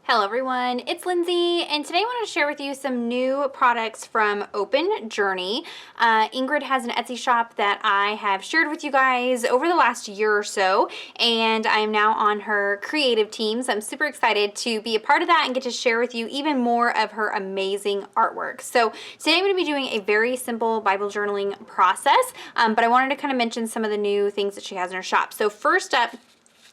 Hello everyone, it's Lindsay, and today I want to share with you some new products from open.journey. Ingrid has an Etsy shop that I have shared with you guys over the last year or so, and I am now on her creative team, so I'm super excited to be a part of that and get to share with you even more of her amazing artwork. So today I'm going to be doing a very simple Bible journaling process, but I wanted to kind of mention some of the new things that she has in her shop. So first up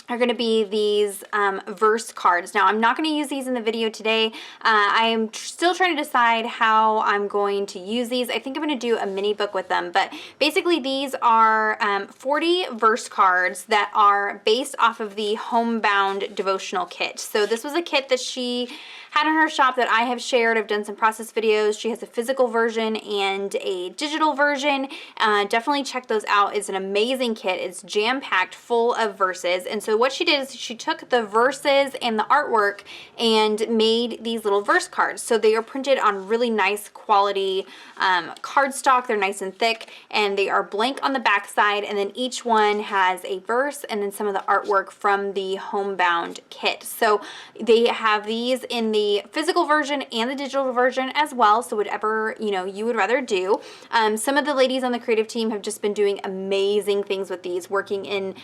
are going to be these verse cards. Now, I'm not going to use these in the video today. I am still trying to decide how I'm going to use these. I think I'm going to do a mini book with them, but basically these are 40 verse cards that are based off of the homebound devotional kit. So this was a kit that she had in her shop that I have shared. I've done some process videos. She has a physical version and a digital version. Definitely check those out. It's an amazing kit. It's jam-packed full of verses. And so what she did is she took the verses and the artwork and made these little verse cards. So they are printed on really nice quality cardstock. They're nice and thick, and they are blank on the back side, and then each one has a verse and then some of the artwork from the homebound kit. So they have these in the physical version and the digital version as well, so whatever you would rather do. Some of the ladies on the creative team have just been doing amazing things with these, working in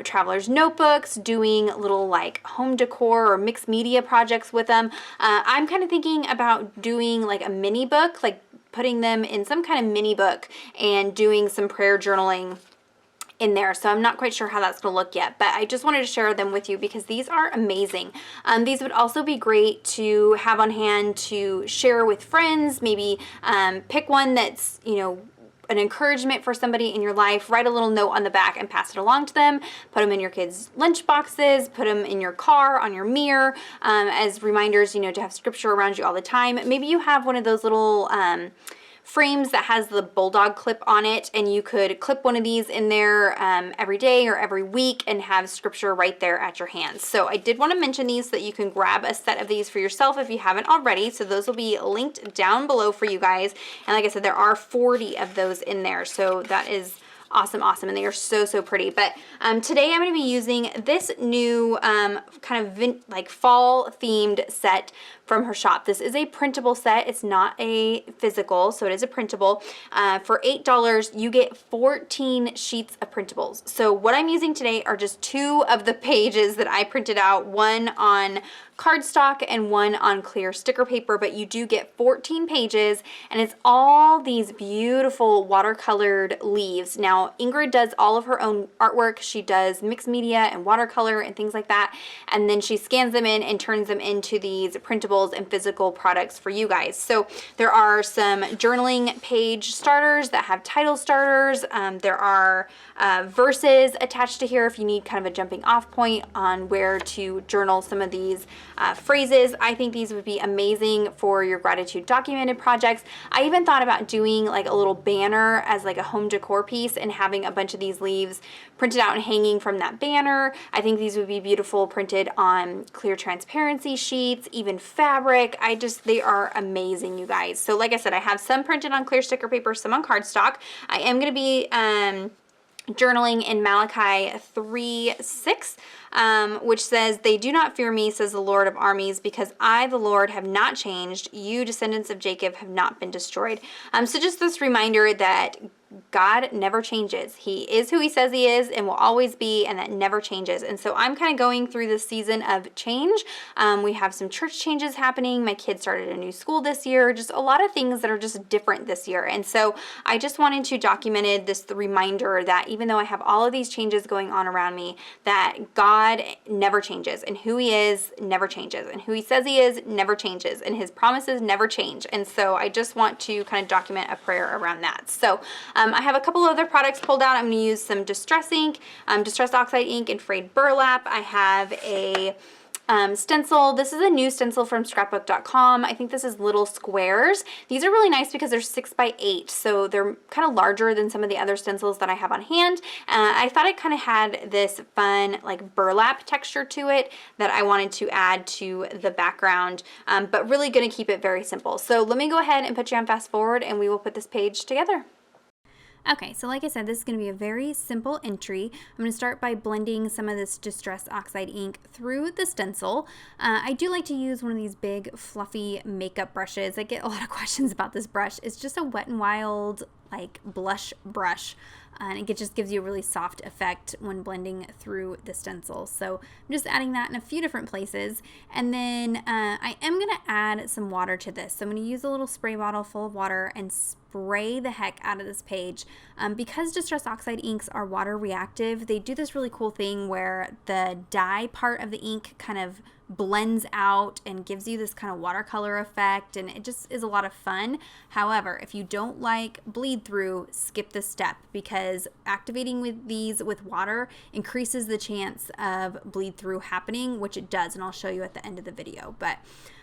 traveler's notebooks, doing little like home decor or mixed media projects with them. I'm kind of thinking about doing like a mini book, like putting them in some kind of mini book and doing some prayer journaling in there. So I'm not quite sure how that's going to look yet, but I just wanted to share them with you because these are amazing. These would also be great to have on hand to share with friends. Maybe pick one that's, an encouragement for somebody in your life. Write a little note on the back and pass it along to them. Put them in your kids' lunch boxes. Put them in your car, on your mirror, as reminders, to have scripture around you all the time. Maybe you have one of those little frames that has the bulldog clip on it, and you could clip one of these in there every day or every week and have scripture right there at your hands. So I did want to mention these so that you can grab a set of these for yourself if you haven't already. So those will be linked down below for you guys. And like I said, there are 40 of those in there. So that is awesome, and they are so pretty. But today I'm going to be using this new kind of fall themed set from her shop. This is a printable set. It's not a physical, so it is a printable. For $8, you get 14 sheets of printables. So what I'm using today are just 2 of the pages that I printed out, one on cardstock and one on clear sticker paper, but you do get 14 pages, and it's all these beautiful watercolored leaves. Now, Ingrid does all of her own artwork. She does mixed media and watercolor and things like that, and then she scans them in and turns them into these printables and physical products for you guys. So there are some journaling page starters that have title starters. There are verses attached to here if you need kind of a jumping off point on where to journal some of these phrases. I think these would be amazing for your gratitude documented projects. I even thought about doing like a little banner as like a home decor piece and having a bunch of these leaves printed out and hanging from that banner. I think these would be beautiful printed on clear transparency sheets, even fabric. they are amazing, you guys. So like I said, I have some printed on clear sticker paper, some on cardstock. I am going to be journaling in Malachi 3:6, which says, "They do not fear me, says the Lord of armies, because I, the Lord, have not changed. You, descendants of Jacob, have not been destroyed." So just this reminder that God never changes. He is who he says he is and will always be, and that never changes. And so I'm kind of going through this season of change. We have some church changes happening. My kids started a new school this year. Just a lot of things that are just different this year. And so I just wanted to document this reminder that even though I have all of these changes going on around me, that God never changes, and who he is never changes, and who he says he is never changes, and his promises never change. And so I just want to kind of document a prayer around that. So I have a couple other products pulled out. I'm going to use some distress ink, distress oxide ink, and frayed burlap. I have a stencil. This is a new stencil from scrapbook.com. I think this is little squares. These are really nice because they're 6 by 8, so they're kind of larger than some of the other stencils that I have on hand. I thought it kind of had this fun like burlap texture to it that I wanted to add to the background, but really going to keep it very simple. So let me go ahead and put you on fast forward and we will put this page together. Okay, so like I said, this is going to be a very simple entry. I'm going to start by blending some of this Distress Oxide ink through the stencil. I do like to use one of these big fluffy makeup brushes. I get a lot of questions about this brush. It's just a Wet n Wild like blush brush, and it just gives you a really soft effect when blending through the stencil. So I'm just adding that in a few different places, and then I am going to add some water to this. So I'm going to use a little spray bottle full of water and spray the heck out of this page. Because Distress Oxide inks are water reactive, they do this really cool thing where the dye part of the ink kind of blends out and gives you this kind of watercolor effect, and it just is a lot of fun. However, if you don't like bleed through, skip this step, because activating with these with water increases the chance of bleed through happening, which it does, and I'll show you at the end of the video. But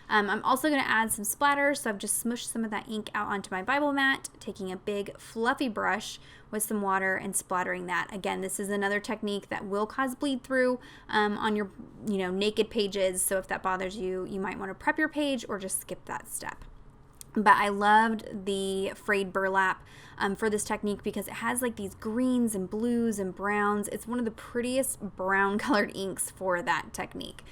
I'm also going to add some splatters, so I've just smushed some of that ink out onto my Bible mat, taking a big fluffy brush with some water and splattering that. Again, this is another technique that will cause bleed through on your naked pages, so if that bothers you, you might want to prep your page or just skip that step. But I loved the frayed burlap for this technique because it has like these greens and blues and browns. It's one of the prettiest brown colored inks for that technique.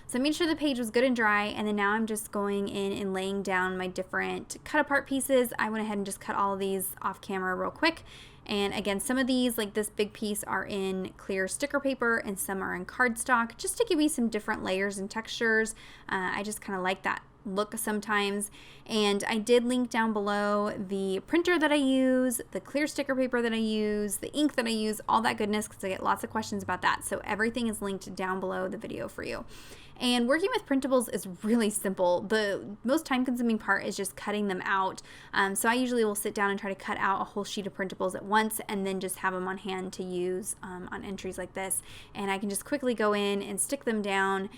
So I made sure the page was good and dry, and then now I'm just going in and laying down my different cut apart pieces. I went ahead and just cut all of these off camera real quick. And again, some of these, like this big piece, are in clear sticker paper and some are in cardstock, just to give me some different layers and textures. I just kind of like that look sometimes. And I did link down below the printer that I use, the clear sticker paper that I use, the ink that I use, all that goodness, because I get lots of questions about that. So everything is linked down below the video for you. And working with printables is really simple. The most time-consuming part is just cutting them out. So I usually will sit down and try to cut out a whole sheet of printables at once and then just have them on hand to use on entries like this. And I can just quickly go in and stick them down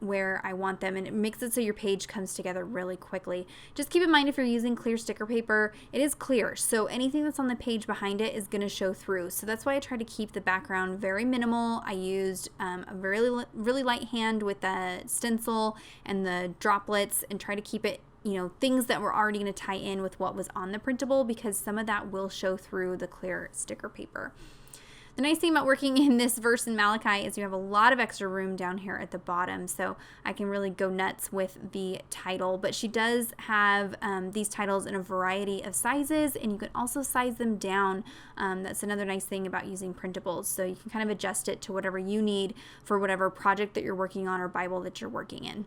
where I want them, and it makes it so your page comes together really quickly. Just keep in mind, if you're using clear sticker paper, it is clear, so anything that's on the page behind it is going to show through. So that's why I try to keep the background very minimal. I used a really light hand with the stencil and the droplets, and try to keep it things that were already going to tie in with what was on the printable, because some of that will show through the clear sticker paper. The nice thing about working in this verse in Malachi is you have a lot of extra room down here at the bottom, so I can really go nuts with the title. But she does have these titles in a variety of sizes, and you can also size them down. That's another nice thing about using printables, so you can kind of adjust it to whatever you need for whatever project that you're working on or Bible that you're working in.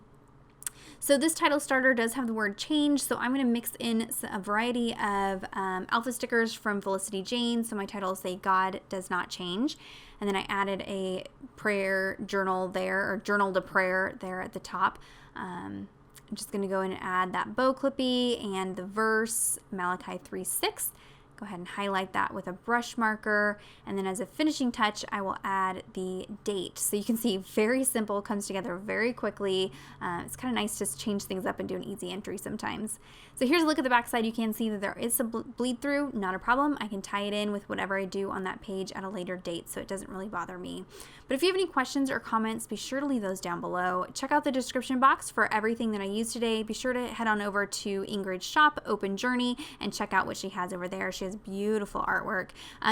So this title starter does have the word change, so I'm going to mix in a variety of alpha stickers from Felicity Jane. So my titles say God does not change. And then I added a prayer journal there, or journal to prayer there at the top. I'm just going to go in and add that bow clippy and the verse, Malachi 3:6. Go ahead and highlight that with a brush marker, and then as a finishing touch I will add the date. So you can see, very simple, comes together very quickly. It's kind of nice to change things up and do an easy entry sometimes. So here's a look at the back side. You can see that there is some bleed through, not a problem. I can tie it in with whatever I do on that page at a later date, so it doesn't really bother me. But if you have any questions or comments, be sure to leave those down below. Check out the description box for everything that I used today. Be sure to head on over to Ingrid's shop, Open Journey, and check out what she has over there. She has beautiful artwork.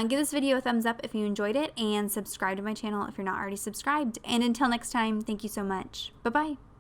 Give this video a thumbs up if you enjoyed it, and subscribe to my channel if you're not already subscribed. And until next time, thank you so much. Bye-bye.